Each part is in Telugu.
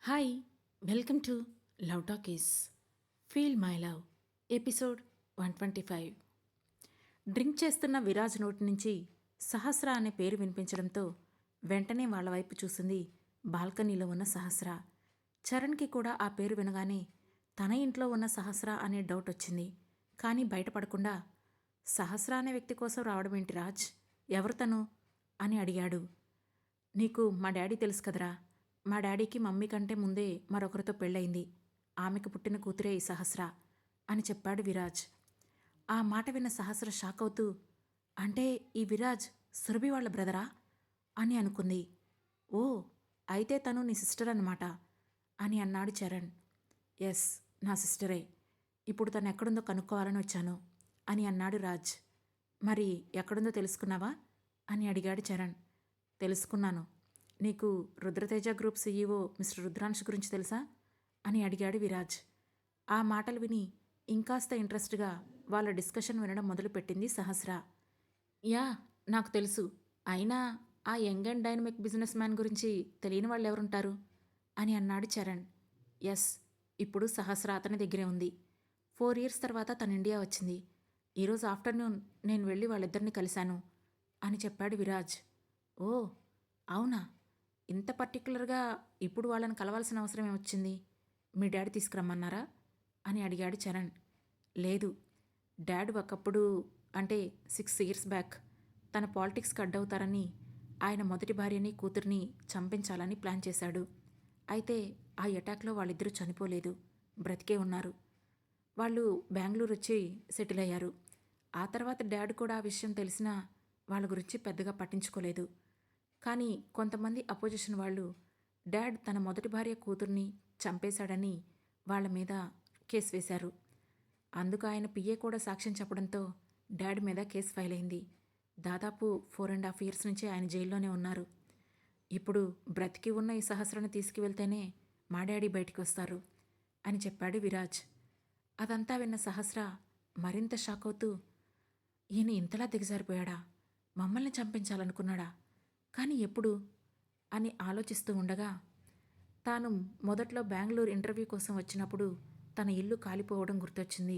Hi, welcome to love talkies feel my love episode 125. Drink చేస్తున్న విరాజ్ నోటి నుంచి సహస్ర అనే పేరు వినిపించడంతో వెంటనే వాళ్ళ వైపు చూసింది బాల్కనీలో ఉన్న సహస్ర. చరణ్కి కూడా ఆ పేరు వినగానే తన ఇంట్లో ఉన్న సహస్ర అనే డౌట్ వచ్చింది. కానీ బయటపడకుండా సహస్ర అనే వ్యక్తి కోసం రావడం ఏంటి రాజ్, ఎవరు తను అని అడిగాడు. నీకు మా డాడీ తెలుసు కదరా, మా డాడీకి మమ్మీ కంటే ముందే మరొకరితో పెళ్ళయింది. ఆమెకు పుట్టిన కూతురే ఈ సహస్ర అని చెప్పాడు విరాజ్. ఆ మాట విన్న సహస్ర షాక్ అవుతూ, అంటే ఈ విరాజ్ సురభి వాళ్ళ బ్రదరా అని అనుకుంది. ఓ, అయితే తను నీ సిస్టర్ అన్నమాట అని అన్నాడు చరణ్. ఎస్, నా సిస్టరే. ఇప్పుడు తను ఎక్కడుందో కనుక్కోవాలని వచ్చాను అని అన్నాడు రాజ్. మరి ఎక్కడుందో తెలుసుకున్నావా అని అడిగాడు చరణ్. తెలుసుకున్నాను. నీకు Rudrateja group CEO mister Rudransh గురించి తెలుసా అని అడిగాడు విరాజ్. ఆ మాటలు విని ఇంకాస్త ఇంట్రెస్ట్గా వాళ్ళ డిస్కషన్ వినడం మొదలుపెట్టింది సహస్ర. యా, నాకు తెలుసు. అయినా ఆ young and dynamic business man గురించి తెలియని వాళ్ళు ఎవరుంటారు అని అన్నాడు చరణ్. ఎస్, ఇప్పుడు సహస్ర అతని దగ్గరే ఉంది. 4 years తర్వాత తను ఇండియా వచ్చింది. ఈరోజు ఆఫ్టర్నూన్ నేను వెళ్ళి వాళ్ళిద్దరిని కలిశాను అని చెప్పాడు విరాజ్. ఓ అవునా, ఇంత పర్టికులర్గా ఇప్పుడు వాళ్ళని కలవాల్సిన అవసరం ఏమొచ్చింది? మీ డాడీ తీసుకురమ్మన్నారా అని అడిగాడు చరణ్. లేదు, డాడ్ ఒకప్పుడు, అంటే 6 years బ్యాక్ తన పాలిటిక్స్కి అడ్డవుతారని ఆయన మొదటి భార్యని కూతుర్ని చంపించాలని ప్లాన్ చేశాడు. అయితే ఆ అటాక్లో వాళ్ళిద్దరూ చనిపోలేదు, బ్రతికే ఉన్నారు. వాళ్ళు బెంగళూరు వచ్చి సెటిల్ అయ్యారు. ఆ తర్వాత డాడ్ కూడా ఆ విషయం తెలిసినా వాళ్ళ గురించి పెద్దగా పట్టించుకోలేదు. కానీ కొంతమంది అపోజిషన్ వాళ్ళు డాడ్ తన మొదటి భార్య కూతుర్ని చంపేశాడని వాళ్ళ మీద కేసు వేశారు. అందుకు ఆయన పిఏ కూడా సాక్ష్యం చెప్పడంతో డాడ్ మీద కేసు ఫైల్ అయింది. దాదాపు 4.5 years నుంచి ఆయన జైల్లోనే ఉన్నారు. ఇప్పుడు బ్రతికి ఉన్న ఈ సహస్రను తీసుకువెళ్తేనే మా డాడీ బయటికి వస్తారు అని చెప్పాడు విరాజ్. అదంతా విన్న సహస్ర మరింత షాక్ అవుతూ, ఈయన ఇంతలా దిగజారిపోయాడా, మమ్మల్ని చంపించాలనుకున్నాడా, కానీ ఎప్పుడు అని ఆలోచిస్తూ ఉండగా తాను మొదట్లో బెంగళూరు ఇంటర్వ్యూ కోసం వచ్చినప్పుడు తన ఇల్లు కాలిపోవడం గుర్తొచ్చింది.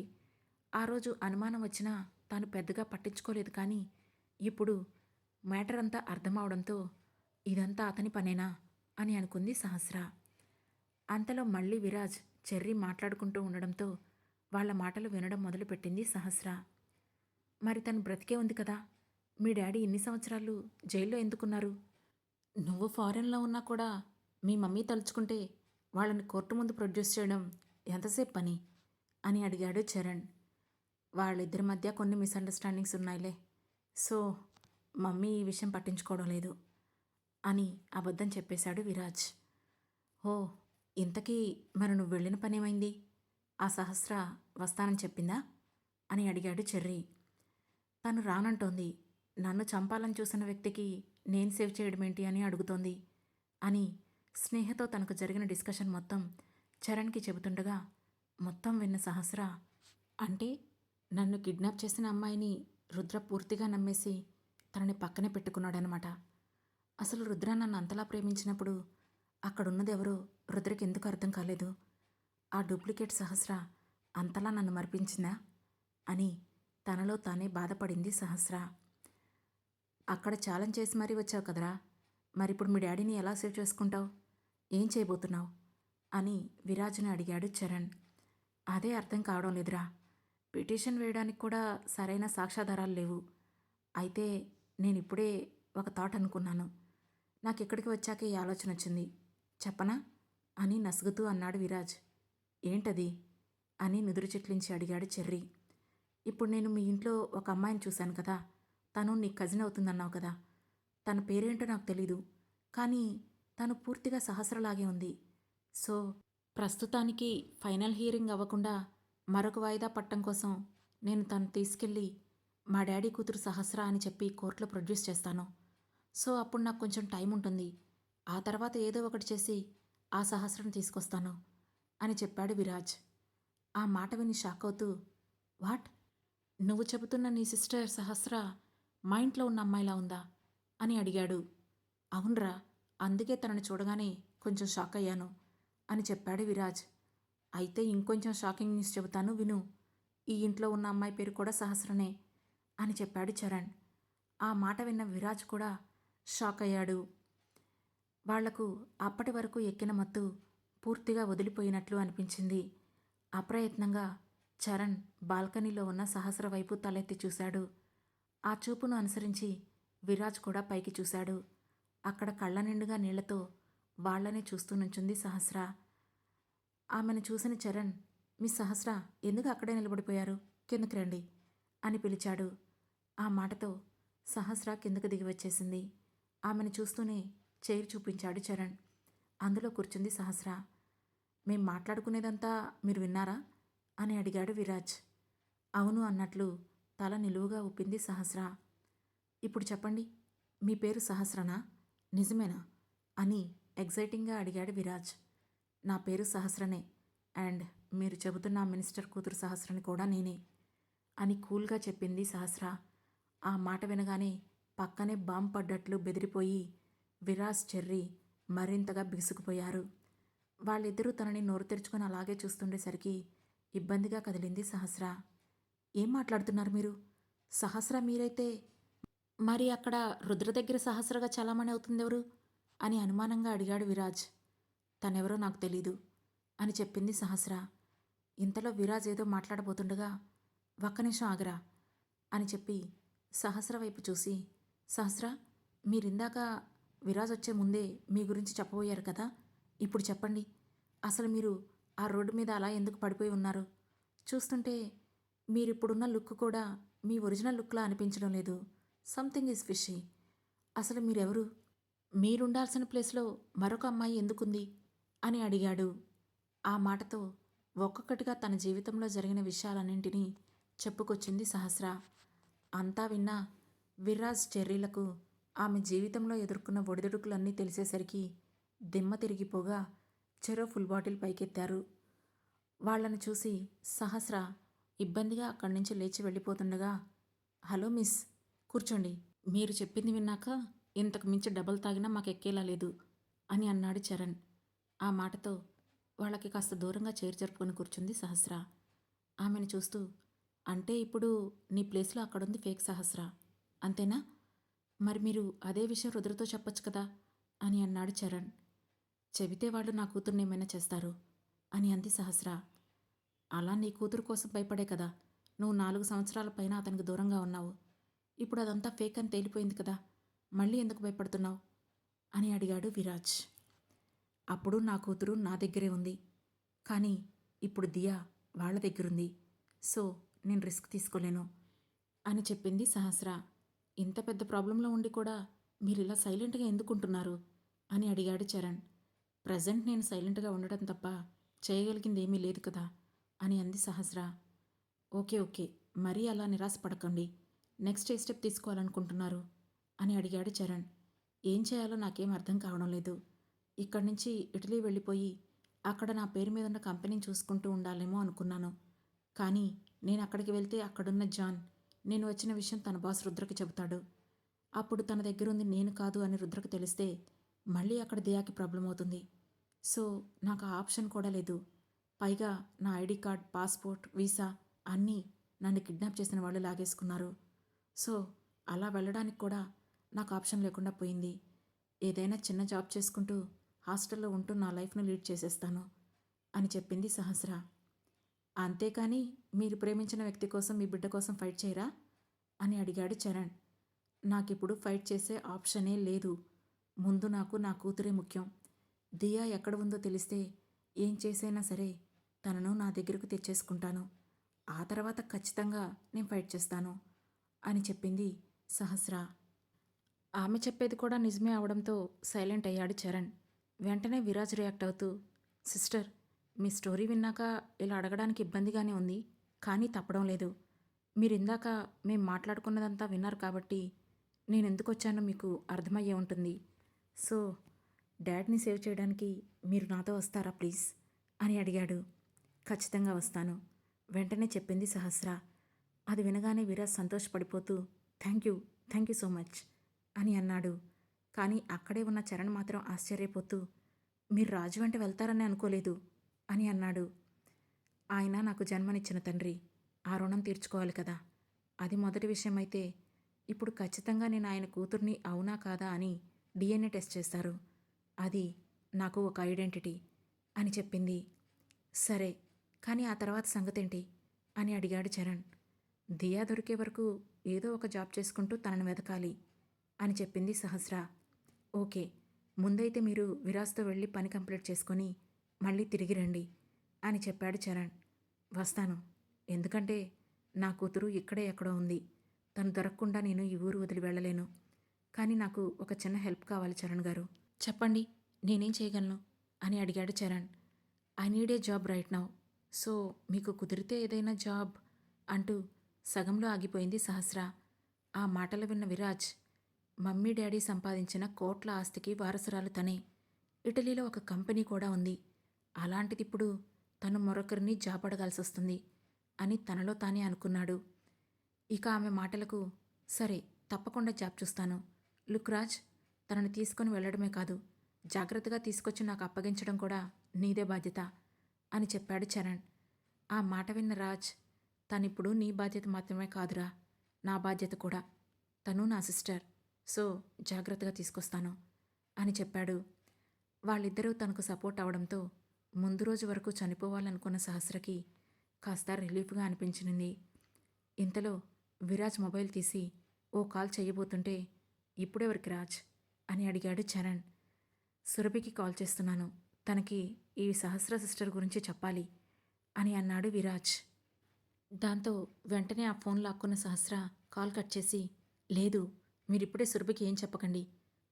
ఆ రోజు అనుమానం వచ్చినా తాను పెద్దగా పట్టించుకోలేదు. కానీ ఇప్పుడు మ్యాటర్ అంతా అర్థమవడంతో ఇదంతా అతని పనేనా అని అనుకుంది సహస్ర. అంతలో మళ్ళీ విరాజ్ చెర్రీ మాట్లాడుకుంటూ ఉండడంతో వాళ్ళ మాటలు వినడం మొదలుపెట్టింది సహస్ర. మరి తను బ్రతికే ఉంది కదా, మీ డాడీ ఇన్ని సంవత్సరాలు జైల్లో ఎందుకున్నారు? నువ్వు ఫారెన్లో ఉన్నా కూడా మీ మమ్మీ తలుచుకుంటే వాళ్ళని కోర్టు ముందు ప్రొడ్యూస్ చేయడం ఎంతసేపు పని అని అడిగాడు చరణ్. వాళ్ళిద్దరి మధ్య కొన్ని మిస్అండర్స్టాండింగ్స్ ఉన్నాయిలే, సో మమ్మీ ఈ విషయం పట్టించుకోవడం లేదు అని అబద్ధం చెప్పేశాడు విరాజ్. ఓ, ఇంతకీ మరి నువ్వు వెళ్ళిన పనేమైంది? ఆ సహస్ర వస్తానని చెప్పిందా అని అడిగాడు చెర్రీ. తను రానంటోంది. నన్ను చంపాలని చూసిన వ్యక్తికి నేను సేవ్ చేయడమేంటి అని అడుగుతోంది అని స్నేహతో తనకు జరిగిన డిస్కషన్ మొత్తం చరణ్కి చెబుతుండగా మొత్తం విన్న సహస్ర, అంటే నన్ను కిడ్నాప్ చేసిన అమ్మాయిని రుద్ర పూర్తిగా నమ్మేసి తనని పక్కనే పెట్టుకున్నాడనమాట. అసలు రుద్ర నన్ను అంతలా ప్రేమించినప్పుడు అక్కడున్నది ఎవరో రుద్రకి ఎందుకు అర్థం కాలేదు? ఆ డూప్లికేట్ సహస్ర అంతలా నన్ను మరిపించిందా అని తనలో తానే బాధపడింది సహస్ర. అక్కడ ఛాలెంజ్ చేసి మరీ వచ్చావు కదరా, మరిప్పుడు మీ డాడీని ఎలా సేవ్ చేసుకుంటావు, ఏం చేయబోతున్నావు అని విరాజ్ని అడిగాడు చరణ్. అదే అర్థం కావడం లేదురా, పిటిషన్ వేయడానికి కూడా సరైన సాక్ష్యాధారాలు లేవు. అయితే నేనిప్పుడే ఒక థాట్ అనుకున్నాను. నాకు ఇక్కడికి వచ్చాక ఈ ఆలోచన వచ్చింది, చెప్పనా అని నసుగుతూ అన్నాడు విరాజ్. ఏంటది అని నుదురు చిట్లించి అడిగాడు చెర్రీ. ఇప్పుడు నేను మీ ఇంట్లో ఒక అమ్మాయిని చూశాను కదా, తను నీ కజిన్ అవుతుందన్నావు కదా, తన పేరేంటో నాకు తెలీదు. కానీ తను పూర్తిగా సహస్రలాగే ఉంది. సో ప్రస్తుతానికి ఫైనల్ హియరింగ్ అవ్వకుండా మరొక వాయిదా పట్టం కోసం నేను తను తీసుకెళ్ళి మా డాడీ కూతురు సహస్ర అని చెప్పి కోర్టులో ప్రొడ్యూస్ చేస్తాను. సో అప్పుడు నాకు కొంచెం టైం ఉంటుంది. ఆ తర్వాత ఏదో ఒకటి చేసి ఆ సహస్రను తీసుకొస్తాను అని చెప్పాడు విరాజ్. ఆ మాట విని షాక్ అవుతూ, వాట్, నువ్వు చెబుతున్న నీ సిస్టర్ సహస్ర మా ఇంట్లో ఉన్న అమ్మాయిలా ఉందా అని అడిగాడు. అవునరా, అందుకే తనని చూడగానే కొంచెం షాక్ అయ్యాను. అని చెప్పాడు విరాజ్. అయితే ఇంకొంచెం షాకింగ్ న్యూస్ చెబుతాను విను. ఈ ఇంట్లో ఉన్న అమ్మాయి పేరు కూడా సహస్రనే అని చెప్పాడు చరణ్. ఆ మాట విన్న విరాజ్ కూడా షాక్ అయ్యాడు. వాళ్లకు అప్పటి వరకు ఎక్కిన మత్తు పూర్తిగా వదిలిపోయినట్లు అనిపించింది. అప్రయత్నంగా చరణ్ బాల్కనీలో ఉన్న సహస్ర వైపు తలెత్తి చూశాడు. ఆ చూపును అనుసరించి విరాజ్ కూడా పైకి చూశాడు. అక్కడ కళ్ళ నిండుగా నీళ్లతో వాళ్లనే చూస్తూ నుంచుంది సహస్ర. ఆమెను చూసిన చరణ్, మిస్ సహస్ర, ఎందుకు అక్కడే నిలబడిపోయారు? కిందకి రండి అని పిలిచాడు. ఆ మాటతో సహస్ర కిందకు దిగి వచ్చేసింది. ఆమెను చూస్తూనే చైర్ చూపించాడు చరణ్. అందులో కూర్చుంది సహస్ర. మేం మాట్లాడుకునేదంతా మీరు విన్నారా అని అడిగాడు విరాజ్. అవును అన్నట్లు తల నిలువుగా ఊపింది సహస్ర. ఇప్పుడు చెప్పండి, మీ పేరు సహస్రనా? నిజమేనా అని ఎగ్జైటింగ్గా అడిగాడు విరాజ్. నా పేరు సహస్రనే, అండ్ మీరు చెబుతున్న మినిస్టర్ కూతురు సహస్రని కూడా నేనే అని కూల్గా చెప్పింది సహస్ర. ఆ మాట వినగానే పక్కనే బాంబు పడ్డట్లు బెదిరిపోయి విరాజ్, చెర్రీ మరింతగా బిగుసుకుపోయారు. వాళ్ళిద్దరూ తనని నోరు తెరుచుకొని అలాగే చూస్తుండేసరికి ఇబ్బందిగా కదిలింది సహస్ర. ఏం మాట్లాడుతున్నారు మీరు? సహస్ర మీరైతే మరి అక్కడ రుద్ర దగ్గర సహస్రగా చలామణి అవుతుందెవరు అని అనుమానంగా అడిగాడు విరాజ్. తనెవరో నాకు తెలీదు అని చెప్పింది సహస్ర. ఇంతలో విరాజ్ ఏదో మాట్లాడబోతుండగా, ఒక్క నిమిషం ఆగరా అని చెప్పి సహస్ర వైపు చూసి, సహస్ర, మీరిందాక విరాజ్ వచ్చే ముందే మీ గురించి చెప్పబోయారు కదా, ఇప్పుడు చెప్పండి, అసలు మీరు ఆ రోడ్డు మీద అలా ఎందుకు పడిపోయి ఉన్నారు? చూస్తుంటే మీరిప్పుడున్న లుక్ కూడా మీ ఒరిజినల్ లుక్లా అనిపించడం లేదు. Something is fishy. అసలు మీరెవరు? మీరుండాల్సిన ప్లేస్లో మరొక అమ్మాయి ఎందుకుంది అని అడిగాడు. ఆ మాటతో ఒక్కొక్కటిగా తన జీవితంలో జరిగిన విషయాలన్నింటినీ చెప్పుకొచ్చింది సహస్ర. అంతా విన్నా విరాజ్, చెర్రీలకు ఆమె జీవితంలో ఎదుర్కొన్న ఒడిదుడుకులన్నీ తెలిసేసరికి దిమ్మ తిరిగిపోగా చెరో ఫుల్ బాటిల్ పైకెత్తారు. వాళ్లను చూసి సహస్ర ఇబ్బందిగా అక్కడి నుంచి లేచి వెళ్ళిపోతుండగా, హలో మిస్, కూర్చోండి. మీరు చెప్పింది విన్నాక ఇంతకు మించి డబల్ తాగినా మాకెక్కేలా లేదు అని అన్నాడు చరణ్. ఆ మాటతో వాళ్ళకి కాస్త దూరంగా చైర్ జరుపుకొని కూర్చుంది సహస్ర. ఆమెను చూస్తూ, అంటే ఇప్పుడు నీ ప్లేస్లో అక్కడుంది ఫేక్ సహస్ర, అంతేనా? మరి మీరు అదే విషయం రుద్రతో చెప్పొచ్చు కదా అని అన్నాడు చరణ్. చెబితే వాళ్ళు నా కూతుర్ని ఏమైనా చేస్తారు అని అంది సహస్ర. అలా నీ కూతురు కోసం భయపడే కదా నువ్వు 4 సంవత్సరాల పైన అతనికి దూరంగా ఉన్నావు. ఇప్పుడు అదంతా ఫేక్ అని తేలిపోయింది కదా, మళ్ళీ ఎందుకు భయపడుతున్నావు అని అడిగాడు విరాజ్. అప్పుడు నా కూతురు నా దగ్గరే ఉంది, కానీ ఇప్పుడు దియా వాళ్ళ దగ్గరుంది. సో నేను రిస్క్ తీసుకోలేను అని చెప్పింది సహస్ర. ఇంత పెద్ద ప్రాబ్లంలో ఉండి కూడా మీరు ఇలా సైలెంట్గా ఎందుకుంటున్నారు అని అడిగాడు చరణ్. ప్రజెంట్ నేను సైలెంట్గా ఉండడం తప్ప చేయగలిగింది ఏమీ లేదు కదా అని అంది సహస్ర. ఓకే ఓకే, మరీ అలా నిరాశపడకండి. నెక్స్ట్ ఏ స్టెప్ తీసుకోవాలనుకుంటున్నారు అని అడిగాడు చరణ్. ఏం చేయాలో నాకేం అర్థం కావడం లేదు. ఇక్కడి నుంచి ఇటలీ వెళ్ళిపోయి అక్కడ నా పేరు మీద ఉన్న కంపెనీని చూసుకుంటూ ఉండాలేమో అనుకున్నాను. కానీ నేను అక్కడికి వెళ్తే అక్కడున్న జాన్ నేను వచ్చిన విషయం తన బాస్ రుద్రకి చెబుతాడు. అప్పుడు తన దగ్గరుంది నేను కాదు అని రుద్రకు తెలిస్తే మళ్ళీ అక్కడ దియాకి ప్రాబ్లం అవుతుంది. సో నాకు ఆ ఆప్షన్ కూడా లేదు. పైగా నా ఐడి కార్డ్, పాస్పోర్ట్, వీసా అన్నీ నన్ను కిడ్నాప్ చేసిన వాళ్ళు లాగేసుకున్నారు. సో అలా వెళ్ళడానికి కూడా నాకు ఆప్షన్ లేకుండా పోయింది. ఏదైనా చిన్న జాబ్ చేసుకుంటూ హాస్టల్లో ఉంటూ నా లైఫ్ను లీడ్ చేసేస్తాను అని చెప్పింది సహస్ర. అంతేకాని మీరు ప్రేమించిన వ్యక్తి కోసం మీ బిడ్డ కోసం ఫైట్ చేయరా అని అడిగాడు చరణ్. నాకిప్పుడు ఫైట్ చేసే ఆప్షనే లేదు. ముందు నాకు నా కూతురే ముఖ్యం. దియా ఎక్కడ ఉందో తెలిస్తే ఏం చేసైనా సరే తనను నా దగ్గరకు తెచ్చేసుకుంటాను. ఆ తర్వాత ఖచ్చితంగా నేను ఫైట్ చేస్తాను అని చెప్పింది సహస్ర. ఆమె చెప్పేది కూడా నిజమే అవడంతో సైలెంట్ అయ్యాడు చరణ్. వెంటనే విరాజ్ రియాక్ట్ అవుతూ, సిస్టర్, మీ స్టోరీ విన్నాక ఇలా అడగడానికి ఇబ్బందిగానే ఉంది, కానీ తప్పడం లేదు. మీరిందాక మేం మాట్లాడుకున్నదంతా విన్నారు కాబట్టి నేను ఎందుకు వచ్చానో మీకు అర్థమయ్యే ఉంటుంది. సో డాడ్ని సేవ్ చేయడానికి మీరు నాతో వస్తారా ప్లీజ్ అని అడిగాడు. ఖచ్చితంగా వస్తాను వెంటనే చెప్పింది సహస్ర. అది వినగానే విరాజ్ సంతోషపడిపోతూ, థ్యాంక్ యూ సో మచ్ అని అన్నాడు. కానీ అక్కడే ఉన్న చరణ్ మాత్రం ఆశ్చర్యపోతూ, మీరు రాజు వెంట వెళ్తారని అనుకోలేదు అని అన్నాడు. ఆయన నాకు జన్మనిచ్చిన తండ్రి. ఆ రుణం తీర్చుకోవాలి కదా. అది మొదటి విషయం అయితే ఇప్పుడు ఖచ్చితంగా నేను ఆయన కూతుర్ని అవునా కాదా అని డిఎన్ఏ టెస్ట్ చేస్తారు. అది నాకు ఒక ఐడెంటిటీ అని చెప్పింది. సరే, కానీ ఆ తర్వాత సంగతేంటి అని అడిగాడు చరణ్. దియా దొరికే వరకు ఏదో ఒక జాబ్ చేసుకుంటూ తనను వెతకాలి అని చెప్పింది సహస్ర. ఓకే, ముందైతే మీరు విరాజ్తో వెళ్ళి పని కంప్లీట్ చేసుకొని మళ్ళీ తిరిగి రండి అని చెప్పాడు చరణ్. వస్తాను, ఎందుకంటే నా కూతురు ఇక్కడే ఎక్కడో ఉంది. తను దొరకకుండా నేను ఈ ఊరు వదిలి వెళ్ళలేను. కానీ నాకు ఒక చిన్న హెల్ప్ కావాలి చరణ్ గారు. చెప్పండి, నేనేం చేయగలను అని అడిగాడు Charan. I need a job right now. So మీకు కుదిరితే ఏదైనా జాబ్ అంటూ సగంలో ఆగిపోయింది సహస్ర. ఆ మాటలు విన్న విరాజ్, మమ్మీ డాడీ సంపాదించిన కోట్ల ఆస్తికి వారసురాలు తనే. ఇటలీలో ఒక కంపెనీ కూడా ఉంది. అలాంటిదిప్పుడు తను మరొకరిని జాబ్ అడగాల్సి వస్తుంది అని తనలో తానే అనుకున్నాడు. ఇక ఆమె మాటలకు, సరే తప్పకుండా జాబ్ చూస్తాను. లుక్ రాజ్, తనని తీసుకొని వెళ్ళడమే కాదు, జాగ్రత్తగా తీసుకొచ్చి నాకు అప్పగించడం కూడా నీదే బాధ్యత అని చెప్పాడు చరణ్. ఆ మాట విన్న రాజ్, తనిప్పుడు నీ బాధ్యత మాత్రమే కాదురా, నా బాధ్యత కూడా. తను నా సిస్టర్, సో జాగ్రత్తగా తీసుకొస్తాను అని చెప్పాడు. వాళ్ళిద్దరూ తనకు సపోర్ట్ అవడంతో ముందు రోజు వరకు చనిపోవాలనుకున్న సహస్రకి కాస్త రిలీఫ్గా అనిపించింది. ఇంతలో విరాజ్ మొబైల్ తీసి ఓ కాల్ చేయబోతుంటే, ఇప్పుడెవరికి రాజ్ అని అడిగాడు చరణ్. సురభికి కాల్ చేస్తున్నాను, తనకి ఈ సహస్ర సిస్టర్ గురించి చెప్పాలి అని అన్నాడు విరాజ్. దాంతో వెంటనే ఆ ఫోన్ లాక్కున్న సహస్ర కాల్ కట్ చేసి, లేదు, మీరిప్పుడే సురభికి ఏం చెప్పకండి.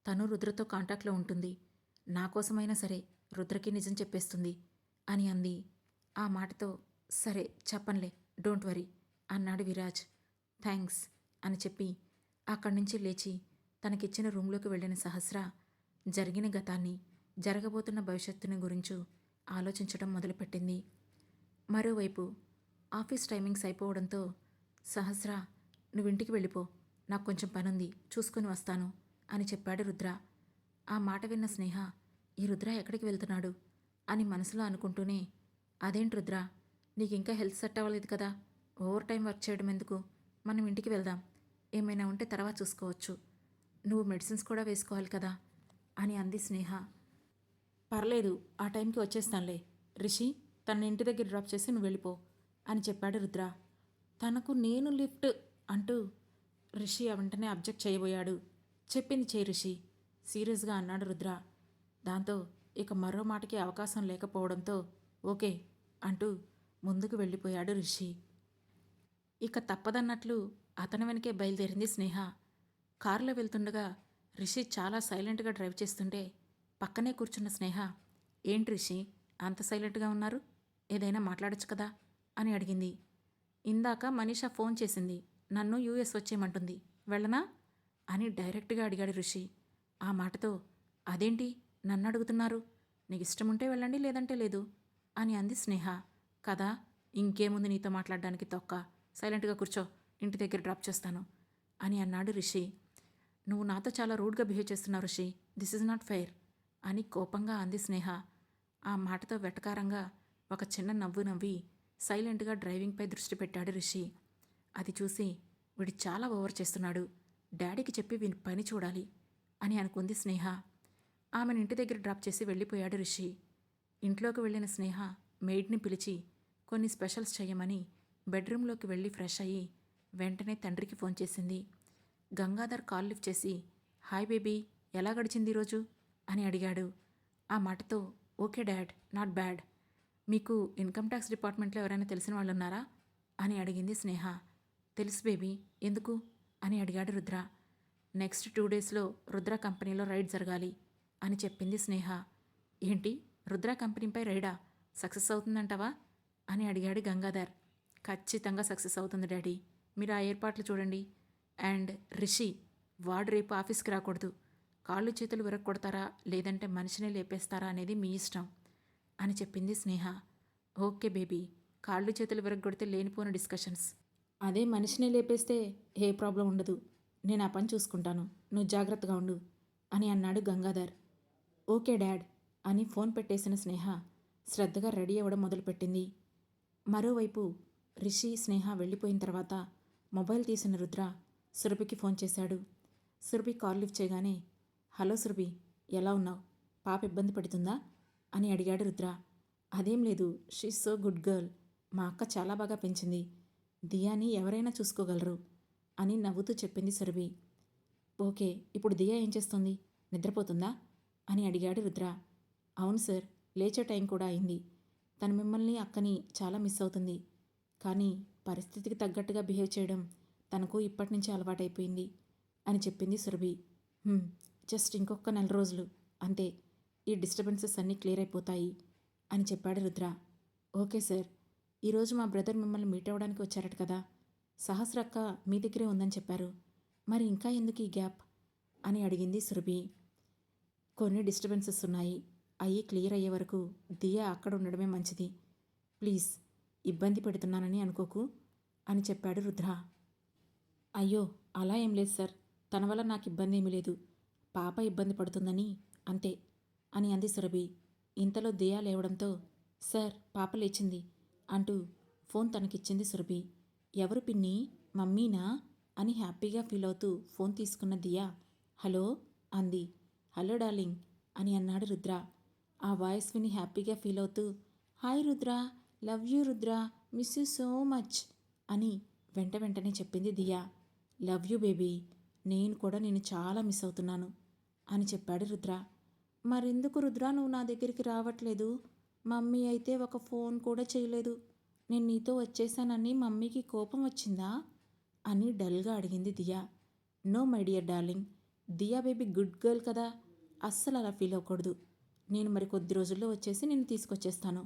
తను రుద్రతో కాంటాక్ట్లో ఉంటుంది. నా కోసమైనా సరే రుద్రకి నిజం చెప్పేస్తుంది అని అంది. ఆ మాటతో, సరే చెప్పన్లే, డోంట్ వరీ అన్నాడు విరాజ్. థ్యాంక్స్ అని చెప్పి అక్కడి నుంచి లేచి తనకిచ్చిన రూంలోకి వెళ్ళిన సహస్ర జరిగిన గతాన్ని, జరగబోతున్న భవిష్యత్తుని గురించి ఆలోచించడం మొదలుపెట్టింది. మరోవైపు ఆఫీస్ టైమింగ్స్ అయిపోవడంతో, సహస్ర నువ్వింటికి వెళ్ళిపో, నాకు కొంచెం పనుంది, చూసుకుని వస్తాను అని చెప్పాడు రుద్ర. ఆ మాట విన్న స్నేహ, ఈ రుద్ర ఎక్కడికి వెళ్తున్నాడు అని మనసులో అనుకుంటూనే, అదేంటి రుద్ర, నీకింకా హెల్త్ సెట్ అవ్వలేదు కదా, ఓవర్ టైం వర్క్ చేయడం ఎందుకు, మనం ఇంటికి వెళ్దాం, ఏమైనా ఉంటే తర్వాత చూసుకోవచ్చు, నువ్వు మెడిసిన్స్ కూడా వేసుకోవాలి కదా అని అంది స్నేహ. పర్లేదు, ఆ టైంకి వచ్చేస్తానులే రిషి, తన ఇంటి దగ్గర డ్రాప్ చేసి నువ్వు వెళ్ళిపో అని చెప్పాడు రుద్ర. తనకు నేను లిఫ్ట్ అంటూ రిషి వెంటనే అబ్జెక్ట్ చేయబోయాడు. చెప్పింది చేయి రిషి సీరియస్గా అన్నాడు రుద్ర. దాంతో ఇక మరో మాటకి అవకాశం లేకపోవడంతో ఓకే అంటూ ముందుకు వెళ్ళిపోయాడు రిషి. ఇక తప్పదన్నట్లు అతని వెనకే బయలుదేరింది స్నేహ. కారులో వెళ్తుండగా రిషి చాలా సైలెంట్గా డ్రైవ్ చేస్తుంటే పక్కనే కూర్చున్న స్నేహ, ఏంటి రిషి అంత సైలెంట్గా ఉన్నారు, ఏదైనా మాట్లాడొచ్చు కదా అని అడిగింది. ఇందాక మనీషా ఫోన్ చేసింది, నన్ను యూఎస్ వచ్చేయమంటుంది, వెళ్ళనా అని డైరెక్ట్గా అడిగాడు రిషి. ఆ మాటతో, అదేంటి నన్ను అడుగుతున్నారు, నీకు ఇష్టముంటే వెళ్ళండి లేదంటే లేదు అని అంది స్నేహ. కదా, ఇంకేముంది నీతో మాట్లాడడానికి తొక్క, సైలెంట్గా కూర్చో, ఇంటి దగ్గర డ్రాప్ చేస్తాను అని అన్నాడు రిషి. నువ్వు నాతో చాలా రూడ్గా బిహేవ్ చేస్తున్నావు Rishi, this is not fair అని కోపంగా అంది స్నేహ. ఆ మాటతో వెటకారంగా ఒక చిన్న నవ్వు నవ్వి సైలెంట్గా డ్రైవింగ్పై దృష్టి పెట్టాడు రిషి. అది చూసి, వీడు చాలా ఓవర్ చేస్తున్నాడు, డాడీకి చెప్పి వీని పని చూడాలి అని అనుకుంది స్నేహ. ఆమెను ఇంటి దగ్గర డ్రాప్ చేసి వెళ్ళిపోయాడు రిషి. ఇంట్లోకి వెళ్ళిన స్నేహ మెయిడ్ని పిలిచి కొన్ని స్పెషల్స్ చేయమని బెడ్రూమ్లోకి వెళ్ళి ఫ్రెష్ అయ్యి వెంటనే తండ్రికి ఫోన్ చేసింది. గంగాధర్ కాల్ లిఫ్ట్ చేసి, హాయ్ బేబీ, ఎలా గడిచింది ఈరోజు అని అడిగాడు. ఆ మాటతో, ఓకే డాడ్, నాట్ బ్యాడ్. మీకు ఇన్కమ్ ట్యాక్స్ డిపార్ట్మెంట్లో ఎవరైనా తెలిసిన వాళ్ళు ఉన్నారా అని అడిగింది స్నేహ. తెలుసు బేబీ, ఎందుకు అని అడిగాడు రుద్ర. నెక్స్ట్ 2 డేస్లో రుద్ర కంపెనీలో రైడ్ జరగాలి అని చెప్పింది స్నేహ. ఏంటి, రుద్ర కంపెనీపై రైడా, సక్సెస్ అవుతుందంటావా అని అడిగాడు గంగాధర్. ఖచ్చితంగా సక్సెస్ అవుతుంది డాడీ, మీరు ఆ ఏర్పాట్లు చూడండి. అండ్ రిషి, వాడు రేపు ఆఫీస్కి రాకూడదు, కాళ్ళు చేతులు విరగొడతారా లేదంటే మనిషినే లేపేస్తారా అనేది మీ ఇష్టం అని చెప్పింది స్నేహ. ఓకే బేబీ, కాళ్ళు చేతులు విరగొడితే లేనిపోని డిస్కషన్స్, అదే మనిషినే లేపేస్తే ఏ ప్రాబ్లం ఉండదు, నేను ఆ పని చూసుకుంటాను, నువ్వు జాగ్రత్తగా ఉండు అని అన్నాడు గంగాధర్. ఓకే డాడ్ అని ఫోన్ పెట్టేసిన స్నేహ శ్రద్ధగా రెడీ అవ్వడం మొదలుపెట్టింది. మరోవైపు రిషి, స్నేహ వెళ్ళిపోయిన తర్వాత మొబైల్ తీసిన రుద్ర సురభికి ఫోన్ చేశాడు. సురభి కాల్ లిఫ్ట్ చేయగానే, హలో సురభి, ఎలా ఉన్నావు? పాప ఇబ్బంది పెడుతుందా అని అడిగాడు రుద్ర. అదేం లేదు, షీఈ్ సో గుడ్ గర్ల్. మా అక్క చాలా బాగా పెంచింది. దియాని ఎవరైనా చూసుకోగలరు అని నవ్వుతూ చెప్పింది సురభి. ఓకే, ఇప్పుడు దియా ఏం చేస్తుంది? నిద్రపోతుందా అని అడిగాడు రుద్ర. అవును సార్, లేచే టైం కూడా అయింది. తను మిమ్మల్ని, అక్కని చాలా మిస్ అవుతుంది. కానీ పరిస్థితికి తగ్గట్టుగా బిహేవ్ చేయడం తనకు ఇప్పటి నుంచే అలవాటైపోయింది అని చెప్పింది సురభి. జస్ట్ ఇంకొక 4 రోజులు అంతే, ఈ డిస్టర్బెన్సెస్ అన్నీ క్లియర్ అయిపోతాయి అని చెప్పాడు రుద్ర. ఓకే సార్, ఈరోజు మా బ్రదర్ మిమ్మల్ని మీట్ అవ్వడానికి వచ్చారట కదా. సహస్రక్క మీ దగ్గరే ఉందని చెప్పారు. మరి ఇంకా ఎందుకు ఈ గ్యాప్ అని అడిగింది సురభి. కొన్ని డిస్టర్బెన్సెస్ ఉన్నాయి, అవి క్లియర్ అయ్యే వరకు దియా అక్కడ ఉండడమే మంచిది. ప్లీజ్ ఇబ్బంది పెడుతున్నానని అనుకోకు అని చెప్పాడు రుద్ర. అయ్యో, అలా ఏం లేదు సార్, తన వల్ల నాకు ఇబ్బంది ఏమీ లేదు. పాప ఇబ్బంది పడుతుందని అంతే అని అంది సురభి. ఇంతలో దియా లేవడంతో, సార్ పాప లేచింది అంటూ ఫోన్ తనకిచ్చింది సురభి. ఎవరు పిన్ని, మమ్మీనా అని హ్యాపీగా ఫీల్ అవుతూ ఫోన్ తీసుకున్న దియా హలో అంది. హలో డార్లింగ్ అని అన్నాడు రుద్ర. ఆ వాయిస్ విని హ్యాపీగా ఫీల్ అవుతూ, hi Rudra, love you Rudra, miss you so much అని వెంటనే చెప్పింది దియా. లవ్ యూ బేబీ, నేను కూడా నేను చాలా మిస్ అవుతున్నాను అని చెప్పాడు రుద్ర. మరెందుకు రుద్ర నువ్వు నా దగ్గరికి రావట్లేదు? మమ్మీ అయితే ఒక ఫోన్ కూడా చేయలేదు. నేను నీతో వచ్చేసానని మమ్మీకి కోపం వచ్చిందా అని డల్గా అడిగింది Diya. No my dear darling, Diya baby good girl కదా, అస్సలు అలా ఫీల్ అవ్వకూడదు. నేను మరి కొద్ది రోజుల్లో వచ్చేసి నేను తీసుకొచ్చేస్తాను.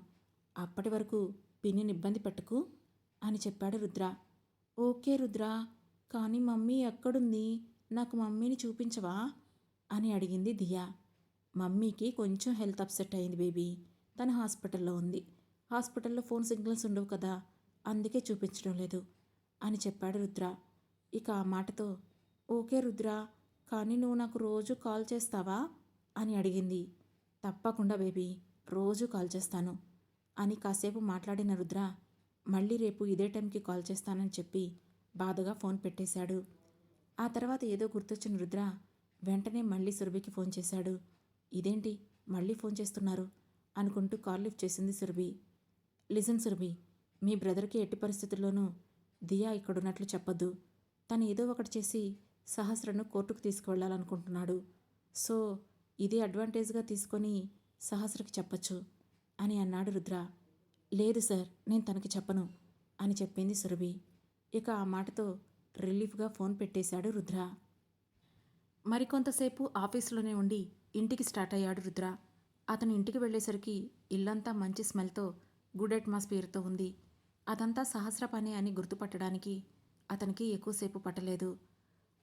అప్పటి వరకు పిన్నిని ఇబ్బంది పెట్టకు అని చెప్పాడు రుద్ర. ఓకే రుద్ర, కానీ మమ్మీ ఎక్కడుంది? నాకు మమ్మీని చూపించవా అని అడిగింది దియా. మమ్మీకి కొంచెం హెల్త్ అప్సెట్ అయింది బేబీ, తను హాస్పిటల్లో ఉంది. హాస్పిటల్లో ఫోన్ సిగ్నల్స్ ఉండవు కదా, అందుకే చూపించడం లేదు అని చెప్పాడు రుద్ర. ఇక ఆ మాటతో, ఓకే రుద్ర, కానీ నువ్వు నాకు రోజు కాల్ చేస్తావా అని అడిగింది. తప్పకుండా బేబీ, రోజు కాల్ చేస్తాను అని కాసేపు మాట్లాడిన రుద్ర, మళ్ళీ రేపు ఇదే టైంకి కాల్ చేస్తానని చెప్పి బాధగా ఫోన్ పెట్టేశాడు. ఆ తర్వాత ఏదో గుర్తొచ్చిన రుద్ర వెంటనే మళ్ళీ సురభికి ఫోన్ చేశాడు. ఇదేంటి మళ్ళీ ఫోన్ చేస్తున్నారు అనుకుంటూ కాల్ లిఫ్ట్ చేసింది సురభి. లిజన్ సురభి, మీ బ్రదర్కి ఎట్టి పరిస్థితుల్లోనూ దియా ఇక్కడున్నట్లు చెప్పొద్దు. తను ఏదో ఒకటి చేసి సహస్రను కోర్టుకు తీసుకువెళ్ళాలనుకుంటున్నాడు. సో ఇది అడ్వాంటేజ్గా తీసుకొని సహస్రకి చెప్పచ్చు అని అన్నాడు రుద్ర. లేదు సార్, నేను తనకి చెప్పను అని చెప్పింది సురభి. ఇక ఆ మాటతో రిలీఫ్గా ఫోన్ పెట్టేశాడు రుద్ర. మరికొంతసేపు ఆఫీసులోనే ఉండి ఇంటికి స్టార్ట్ అయ్యాడు రుద్ర. అతను ఇంటికి వెళ్ళేసరికి ఇల్లంతా మంచి స్మెల్తో, గుడ్ అట్మాస్ఫియర్తో ఉంది. అదంతా సహస్ర పనే అని గుర్తుపట్టడానికి అతనికి ఎక్కువసేపు పట్టలేదు.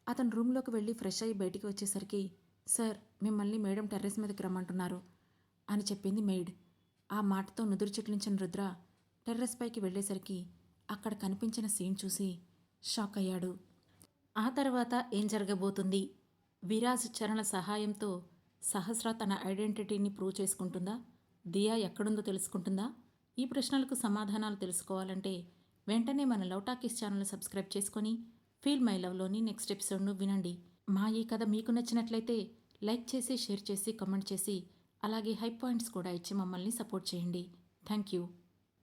అతను రూమ్లోకి వెళ్ళి ఫ్రెష్ అయ్యి బయటికి వచ్చేసరికి, సార్ మిమ్మల్ని మేడం టెర్రస్ మీదకి రమ్మంటున్నారు అని చెప్పింది మెయిడ్. ఆ మాటతో నుదురు చిట్లించిన రుద్ర టెర్రస్ పైకి వెళ్ళేసరికి అక్కడ కనిపించిన సీన్ చూసి షాక్ అయ్యాడు. ఆ తర్వాత ఏం జరగబోతుంది? విరాజ్ చరణ సహాయంతో సహస్ర తన ఐడెంటిటీని ప్రూవ్ చేసుకుంటుందా? దియా ఎక్కడుందో తెలుసుకుంటుందా? ఈ ప్రశ్నలకు సమాధానాలు తెలుసుకోవాలంటే వెంటనే మన లవ్ టాకీస్ ఛానల్ సబ్స్క్రైబ్ చేసుకొని ఫీల్ మై లవ్లోని నెక్స్ట్ ఎపిసోడ్ను వినండి. మా ఈ కథ మీకు నచ్చినట్లయితే లైక్ చేసి, షేర్ చేసి, కామెంట్ చేసి, అలాగే హై పాయింట్స్ కూడా ఇచ్చి మమ్మల్ని సపోర్ట్ చేయండి. Thank you.